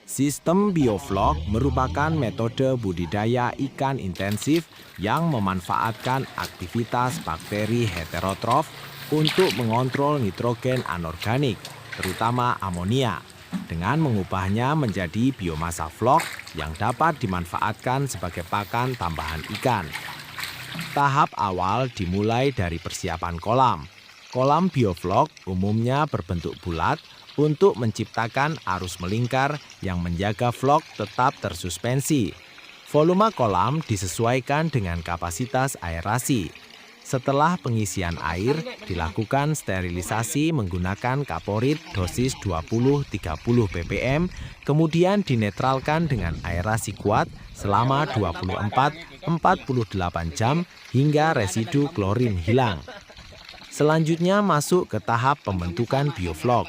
Sistem bioflok merupakan metode budidaya ikan intensif yang memanfaatkan aktivitas bakteri heterotrof untuk mengontrol nitrogen anorganik, terutama amonia, dengan mengubahnya menjadi biomasa flok yang dapat dimanfaatkan sebagai pakan tambahan ikan. Tahap awal dimulai dari persiapan kolam. Kolam bioflok umumnya berbentuk bulat untuk menciptakan arus melingkar yang menjaga flok tetap tersuspensi. Volume kolam disesuaikan dengan kapasitas aerasi. Setelah pengisian air, dilakukan sterilisasi menggunakan kaporit dosis 20-30 ppm, kemudian dinetralkan dengan aerasi kuat selama 24-48 jam hingga residu klorin hilang. Selanjutnya masuk ke tahap pembentukan bioflok.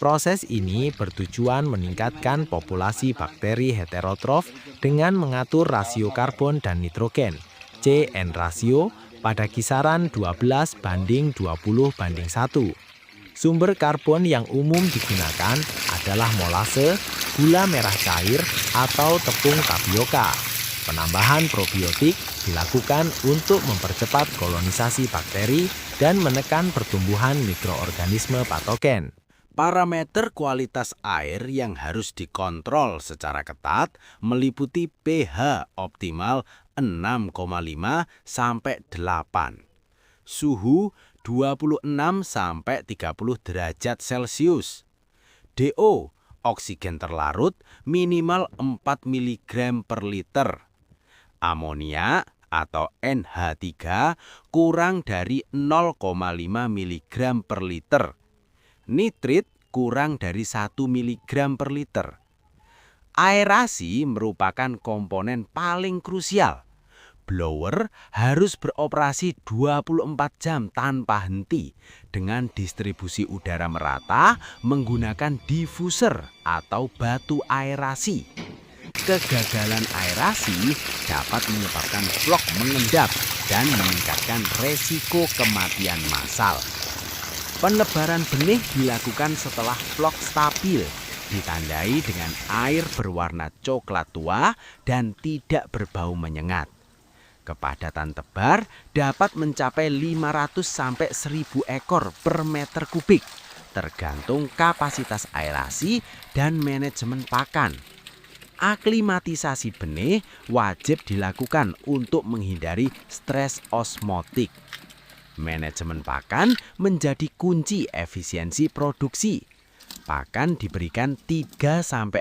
Proses ini bertujuan meningkatkan populasi bakteri heterotrof dengan mengatur rasio karbon dan nitrogen, CN rasio, pada kisaran 12:20:1. Sumber karbon yang umum digunakan adalah molase, gula merah cair, atau tepung tapioka. Penambahan probiotik dilakukan untuk mempercepat kolonisasi bakteri dan menekan pertumbuhan mikroorganisme patogen. Parameter kualitas air yang harus dikontrol secara ketat meliputi pH optimal 6,5 sampai 8, suhu 26 sampai 30 derajat Celcius, DO oksigen terlarut minimal 4 mg per liter, amonia atau NH3 kurang dari 0,5 mg per liter, nitrit kurang dari 1 mg per liter. Aerasi merupakan komponen paling krusial. Blower harus beroperasi 24 jam tanpa henti dengan distribusi udara merata menggunakan diffuser atau batu aerasi. Kegagalan aerasi dapat menyebabkan flok mengendap dan meningkatkan resiko kematian massal. Penebaran benih dilakukan setelah flok stabil, ditandai dengan air berwarna coklat tua dan tidak berbau menyengat. Kepadatan tebar dapat mencapai 500 sampai 1000 ekor per meter kubik, tergantung kapasitas aerasi dan manajemen pakan. Aklimatisasi benih wajib dilakukan untuk menghindari stres osmotik. Manajemen pakan menjadi kunci efisiensi produksi. Pakan diberikan 3-4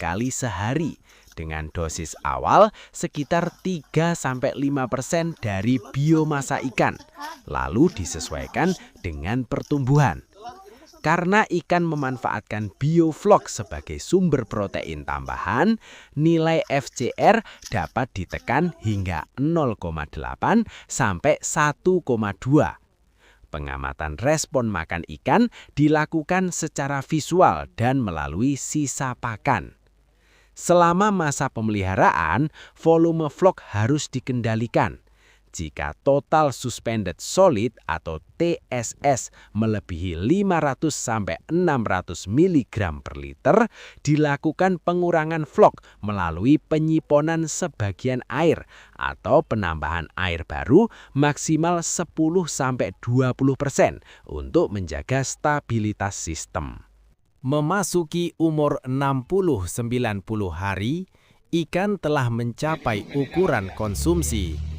kali sehari dengan dosis awal sekitar 3-5% dari biomasa ikan, lalu disesuaikan dengan pertumbuhan. Karena ikan memanfaatkan bioflok sebagai sumber protein tambahan, nilai FCR dapat ditekan hingga 0,8 sampai 1,2. Pengamatan respon makan ikan dilakukan secara visual dan melalui sisa pakan. Selama masa pemeliharaan, volume flok harus dikendalikan. Jika total suspended solid atau TSS melebihi 500 sampai 600 mg per liter, dilakukan pengurangan flok melalui penyiponan sebagian air atau penambahan air baru maksimal 10 sampai 20% untuk menjaga stabilitas sistem. Memasuki umur 60-90 hari, ikan telah mencapai ukuran konsumsi.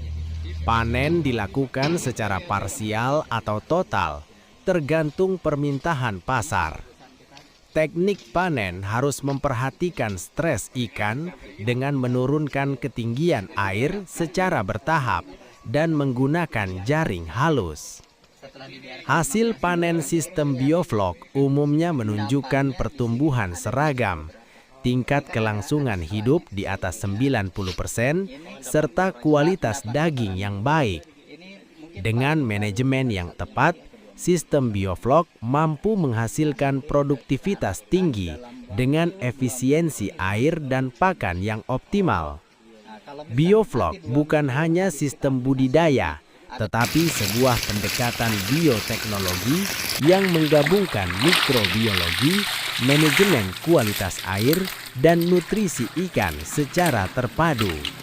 Panen dilakukan secara parsial atau total, tergantung permintaan pasar. Teknik panen harus memperhatikan stres ikan dengan menurunkan ketinggian air secara bertahap dan menggunakan jaring halus. Hasil panen sistem bioflok umumnya menunjukkan pertumbuhan seragam, tingkat kelangsungan hidup di atas 90%, serta kualitas daging yang baik. Dengan manajemen yang tepat, sistem bioflok mampu menghasilkan produktivitas tinggi dengan efisiensi air dan pakan yang optimal. Bioflok bukan hanya sistem budidaya, tetapi sebuah pendekatan bioteknologi yang menggabungkan mikrobiologi, manajemen kualitas air, dan nutrisi ikan secara terpadu.